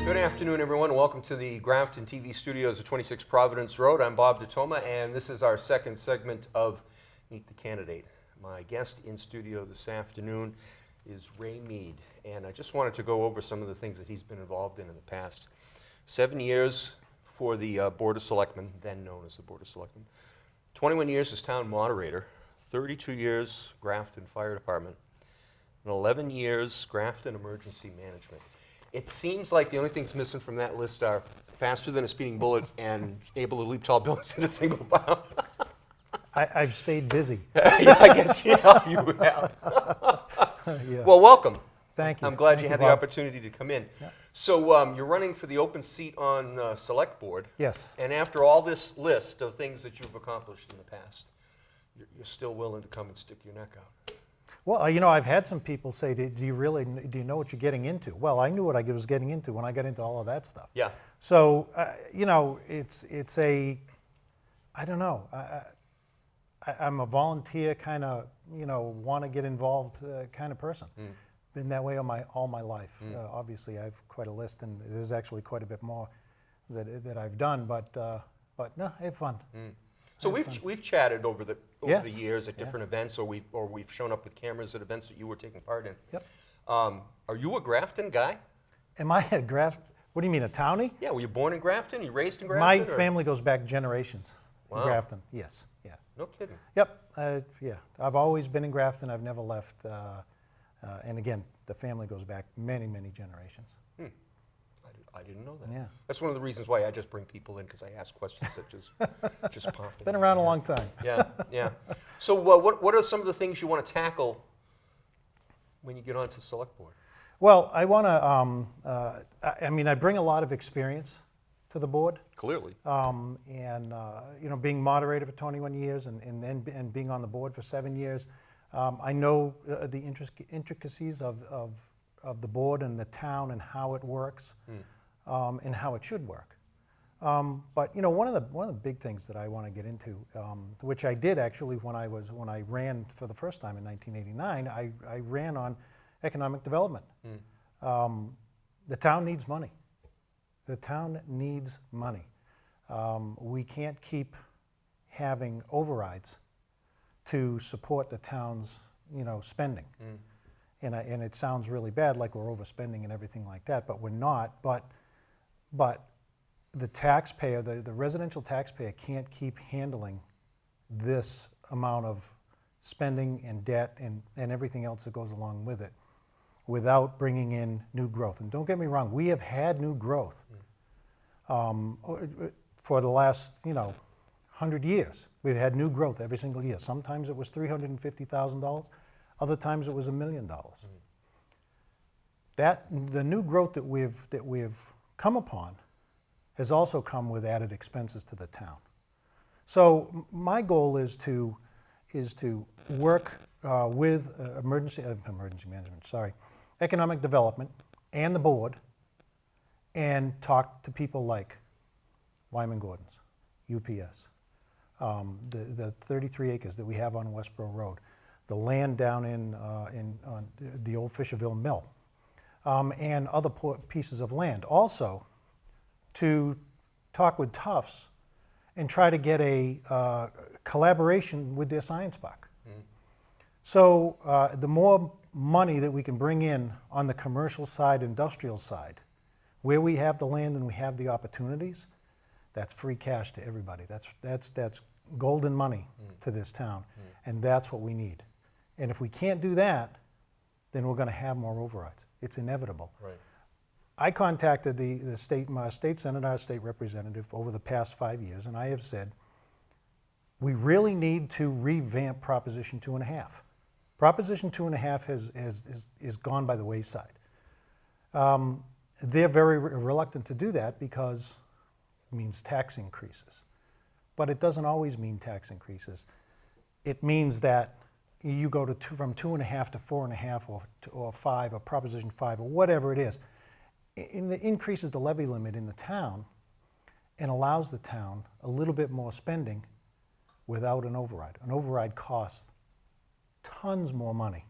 Good afternoon, everyone. Welcome to the Grafton TV studios at 26 Providence Road. I'm Bob DeToma, and this is our second segment of Meet the Candidate. My guest in studio this afternoon is Ray Mead, and I just wanted to go over some of the things that he's been involved in the past. 7 years for the Board of Selectmen, then known as the Board of Selectmen. 21 years as town moderator, 32 years Grafton Fire Department, and 11 years Grafton Emergency Management. It seems like the only things missing from that list are faster than a speeding bullet and able to leap tall buildings in a single bound. I've stayed busy. Yeah, I guess you have. Yeah. Well, welcome. Thank you. I'm glad Thank you had Bob. the opportunity to come in. Yeah. So you're running for the open seat on Select Board. Yes. And after all this list of things that you've accomplished in the past, you're still willing to come and stick your neck out. Well, you know, I've had some people say, do you know what you're getting into? Well, I knew what I was getting into when I got into all of that stuff. Yeah. So, you know, it's I don't know. I'm a volunteer kind of, you know, want to get involved kind of person. Been that way all my life. Obviously, I have quite a list, and there's actually quite a bit more that I've done. But no, I have fun. So we've chatted over the Yes. years at different events, or we've shown up with cameras at events that you were taking part in. Yep. Are you a Grafton guy? Am I a Grafton? What do you mean, a townie? Yeah. Were you born in Grafton? You raised in My Grafton? or- family goes back generations in Wow. Grafton. Yes, yeah. No kidding. Yep, yeah. I've always been in Grafton. I've never left. And again, the family goes back many, many generations. I didn't know that. Yeah. That's one of the reasons why I just bring people in, because I ask questions that just pop in. Been around a long time. Yeah, yeah. So what are some of the things you want to tackle when you get onto Select Board? Well, I want to, I mean, I bring a lot of experience to the board. Clearly. You know, being moderator for 21 years and being on the board for 7 years, I know the intricacies of the board and the town and how it works. And how it should work. But you know, one of the big things that I want to get into, which I did actually when I ran for the first time in 1989, I ran on economic development. The town needs money. The town needs money. We can't keep having overrides to support the town's, you know, spending. And it sounds really bad, like we're overspending and everything like that, but we're not. But the taxpayer, the residential taxpayer, can't keep handling this amount of spending and debt and everything else that goes along with it without bringing in new growth. And don't get me wrong, we have had new growth for the last, you know, 100 years. We've had new growth every single year. Sometimes it was $350,000, other times it was $1 million. The new growth that we've come upon has also come with added expenses to the town. So my goal is to work with emergency management, economic development and the board, and talk to people like Wyman Gordon's, UPS, the 33 acres that we have on Westboro Road, the land down on the old Fisherville Mill, and other pieces of land. Also, to talk with Tufts and try to get a collaboration with their science park. So the more money that we can bring in on the commercial side, industrial side, where we have the land and we have the opportunities, that's free cash to everybody. That's golden money to this town, and that's what we need. And if we can't do that, then we're going to have more overrides. It's inevitable. Right. I contacted the state senator, our state representative over the past 5 years, and I have said, we really need to revamp Proposition 2.5. Proposition 2.5 is gone by the wayside. They're very reluctant to do that because it means tax increases. But it doesn't always mean tax increases. It means that you go from 2.5 to 4.5 or 5 or Proposition 5 or whatever it is. It increases the levy limit in the town and allows the town a little bit more spending without an override. An override costs tons more money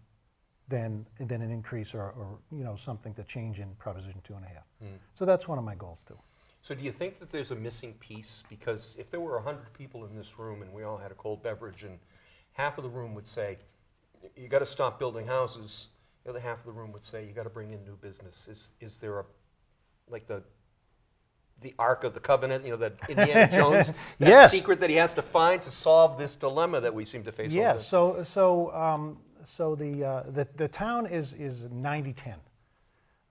than an increase or something to change in Proposition 2.5. So that's one of my goals too. So do you think that there's a missing piece? Because if there were 100 people in this room and we all had a cold beverage and half of the room would say, you got to stop building houses, the other half of the room would say, you got to bring in new business. Is there like the Ark of the Covenant, that Indiana Jones, that Yes. secret that he has to find to solve this dilemma that we seem to face? Yes. So the town is 90-10.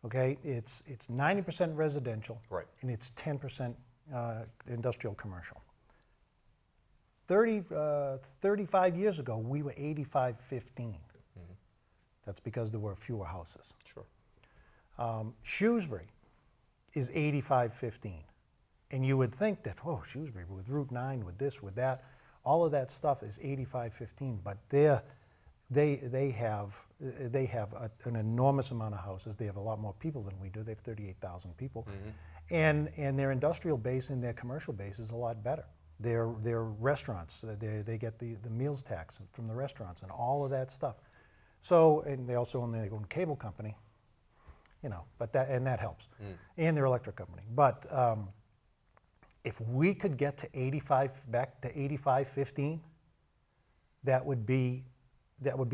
Okay, it's 90% residential, Right. and it's 10% industrial commercial. 35 years ago, we were 85-15. That's because there were fewer houses. Sure. Shrewsbury is 85-15. And you would think that, oh, Shrewsbury, with Route 9, with this, with that, all of that stuff is 85-15, but they have an enormous amount of houses. They have a lot more people than we do. They have 38,000 people. And their industrial base and their commercial base is a lot better. Their restaurants, they get the meals tax from the restaurants and all of that stuff. So, and they also own their own cable company, but that helps. And their electric company. But if we could get to 85-15, that would be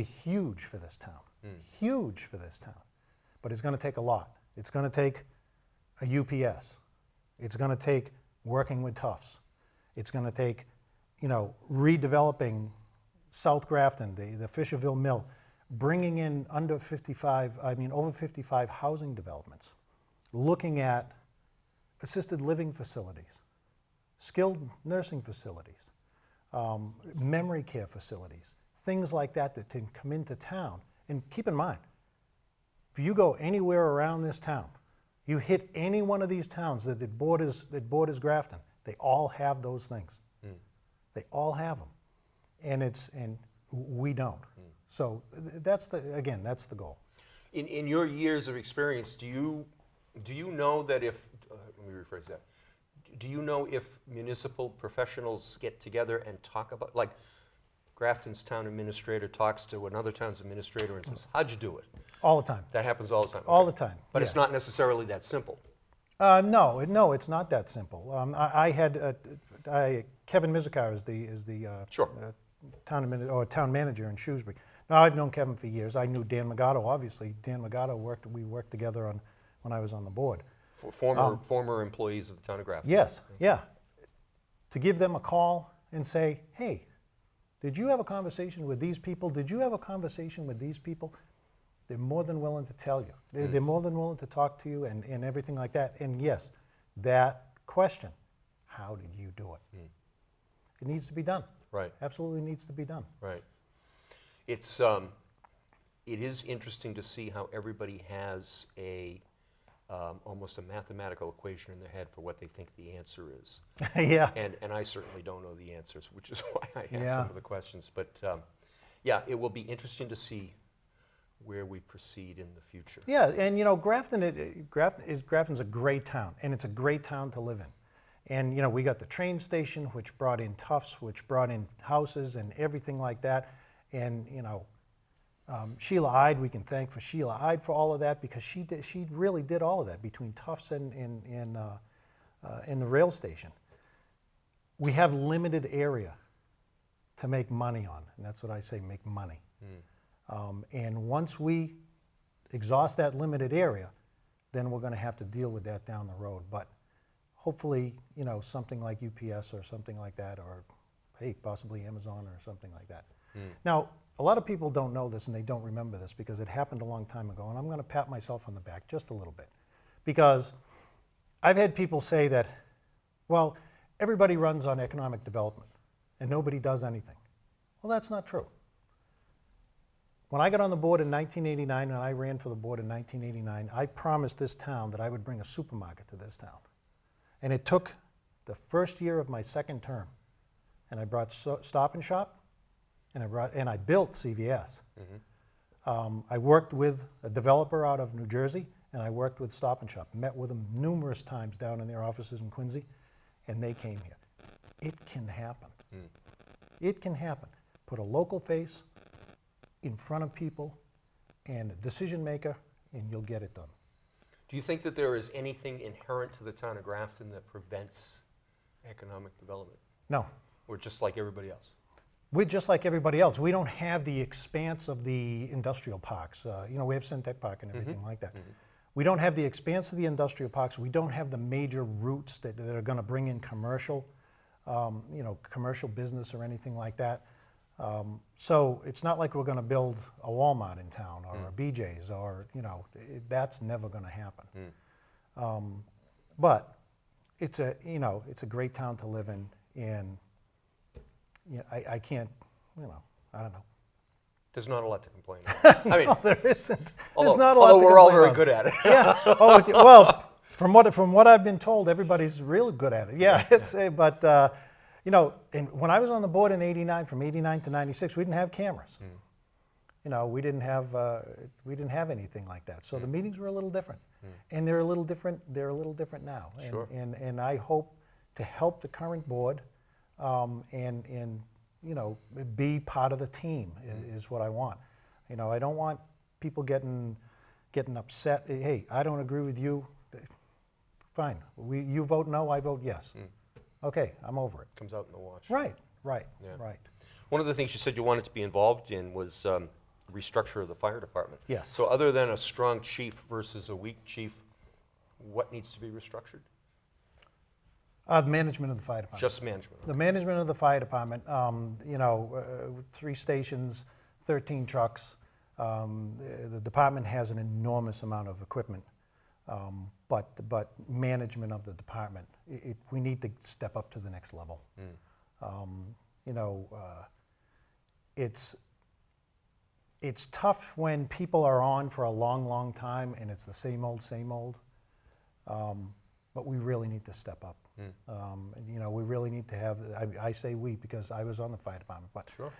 huge for this town. Huge for this town. But it's going to take a lot. It's going to take a UPS. It's going to take working with Tufts. It's going to take, redeveloping South Grafton, the Fisherville Mill, bringing in over 55 housing developments, looking at assisted living facilities, skilled nursing facilities, memory care facilities, things like that can come into town. And keep in mind, if you go anywhere around this town, you hit any one of these towns that borders Grafton, they all have those things. They all have them, and we don't. So that's the goal. In your years of experience, do you know that if let me rephrase that. Do you know if municipal professionals get together and talk about, like, Grafton's town administrator talks to another town's administrator and says, "How'd you do it?" All the time. That happens all the time. All Okay. the time. But yes. it's not necessarily that simple. No, it's not that simple. I had Kevin Mizikar is the Sure. town manager in Shrewsbury. Now, I've known Kevin for years. I knew Dan Magato, obviously. Dan Magato we worked together when I was on the board. Former employees of the town of Grafton. Yes, yeah. To give them a call and say, hey, did you have a conversation with these people? Did you have a conversation with these people? They're more than willing to tell you. They're more than willing to talk to you and everything like that. And yes, that question, how did you do it? It needs to be done. Right. Absolutely needs to be done. Right. It is interesting to see how everybody has almost a mathematical equation in their head for what they think the answer is. Yeah. And I certainly don't know the answers, which is why I ask Yeah. some of the questions. But yeah, it will be interesting to see where we proceed in the future. Yeah, and Grafton's a great town, and it's a great town to live in. And we got the train station, which brought in Tufts, which brought in houses and everything like that. And Sheila Ide, we can thank for Sheila Ide for all of that, because she really did all of that between Tufts and the rail station. We have limited area to make money on, and that's what I say, make money. And once we exhaust that limited area, then we're going to have to deal with that down the road. But hopefully, something like UPS or something like that, or hey, possibly Amazon or something like that. Now, a lot of people don't know this and they don't remember this because it happened a long time ago, and I'm going to pat myself on the back just a little bit, because I've had people say that, well, everybody runs on economic development and nobody does anything. Well, that's not true. When I got on the board in 1989, and I ran for the board in 1989, I promised this town that I would bring a supermarket to this town. And it took the first year of my second term, and I brought Stop and Shop, and I built CVS. I worked with a developer out of New Jersey, and I worked with Stop and Shop, met with them numerous times down in their offices in Quincy, and they came here. It can happen. It can happen. Put a local face in front of people, and a decision maker, and you'll get it done. Do you think that there is anything inherent to the town of Grafton that prevents economic development? No, Or just like everybody else? we're just like everybody else. We don't have the expanse of the industrial parks. We have Syntec Park and everything like that. We don't have the expanse of the industrial parks. We don't have the major routes that are going to bring in commercial, commercial business or anything like that. So it's not like we're going to build a Walmart in town or a BJ's or, that's never going to happen. But it's a great town to live in, and I can't, I don't know. There's not a lot to complain about. I mean, No, there isn't. although, There's not a lot although to we're all complain very about. good at it. Yeah. Oh, well, from what I've been told, everybody's really good at it. Yeah. But and when I was on the board in '89, from '89 to '96, we didn't have cameras. We didn't have anything like that. So the meetings were a little different, and they're a little different. They're a little different now. Sure. And I hope to help the current board, and be part of the team is what I want. I don't want people getting upset. Hey, I don't agree with you. Fine. You vote no, I vote yes. Okay, I'm over it. Comes out in the wash. Right. Yeah. Right. One of the things you said you wanted to be involved in was restructure of the fire department. Yes. So other than a strong chief versus a weak chief, what needs to be restructured? The management of the fire department. Just management. The management of the fire department, 3 stations, 13 trucks. The department has an enormous amount of equipment, but management of the department, we need to step up to the next level. It's tough when people are on for a long, long time and it's the same old. But we really need to step up. We really need to have, I say we because I was on the fire department, but Sure.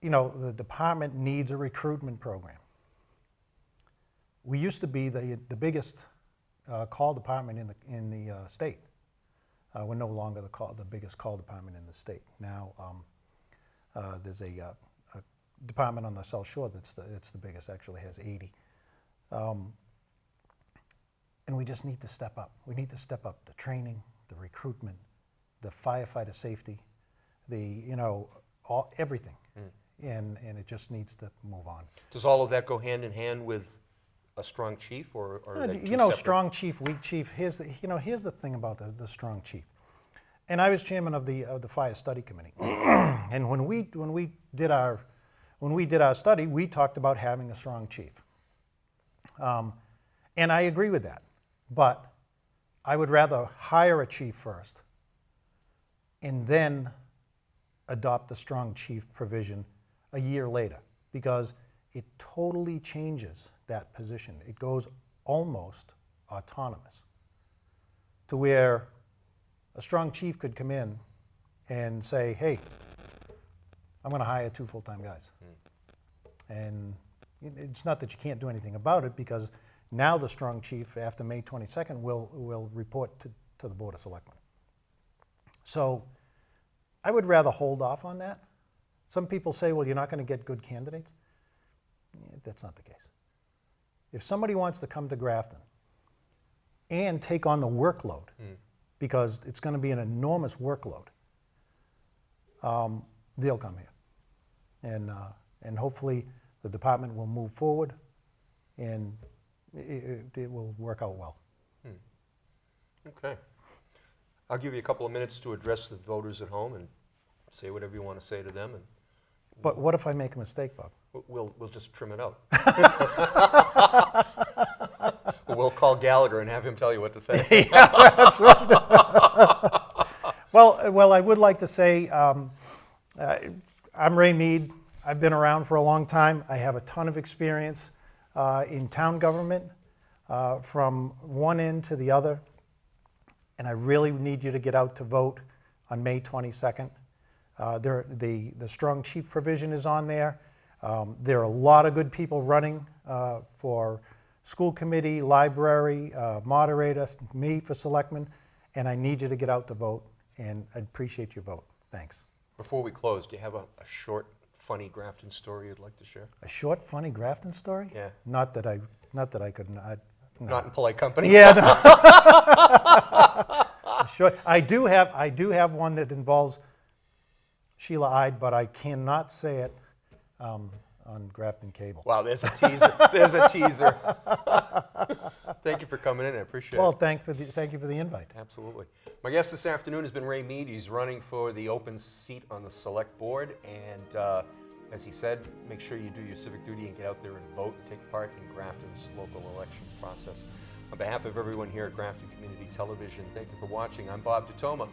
the department needs a recruitment program. We used to be the biggest call department in the state. We're no longer the biggest call department in the state. Now there's a department on the South Shore it's the biggest, actually has 80. And we just need to step up. We need to step up the training, the recruitment, the firefighter safety, everything. And it just needs to move on. Does all of that go hand in hand with a strong chief, or are they two separate? Strong chief, weak chief. Here's the thing about the strong chief. And I was chairman of the fire study committee. And when we did our study, we talked about having a strong chief. And I agree with that. But I would rather hire a chief first and then adopt the strong chief provision a year later, because it totally changes that position. It goes almost autonomous to where a strong chief could come in and say, hey, I'm going to hire 2 full-time guys. And it's not that you can't do anything about it, because now the strong chief, after May 22nd, will report to the Board of Selectmen. So I would rather hold off on that. Some people say, well, you're not going to get good candidates. That's not the case. If somebody wants to come to Grafton and take on the workload, because it's going to be an enormous workload, they'll come here. And hopefully the department will move forward and it will work out well. Okay. I'll give you a couple of minutes to address the voters at home and say whatever you want to say to them, and But what if I make a mistake, Bob? we'll just trim it out. We'll call Gallagher and have him tell you what to say. Yeah, that's right. Well, I would like to say I'm Ray Mead. I've been around for a long time. I have a ton of experience in town government from one end to the other. And I really need you to get out to vote on May 22nd. The strong chief provision is on there. There are a lot of good people running for school committee, library, moderator, me for selectmen, and I need you to get out to vote, and I'd appreciate your vote. Thanks. Before we close, do you have a short funny Grafton story you'd like to share? A short, funny Grafton story? Yeah. Not that I could. No. Not in polite company? Yeah. No. Sure. I do have one that involves Sheila Ide, but I cannot say it on Grafton Cable. Wow, there's a teaser. There's a teaser. Thank you for coming in. I appreciate Well, it. thank you for the invite. Absolutely. My guest this afternoon has been Ray Mead. He's running for the open seat on the select board. And as he said, make sure you do your civic duty and get out there and vote and take part in Grafton's local election process. On behalf of everyone here at Grafton Community Television, thank you for watching. I'm Bob DeToma.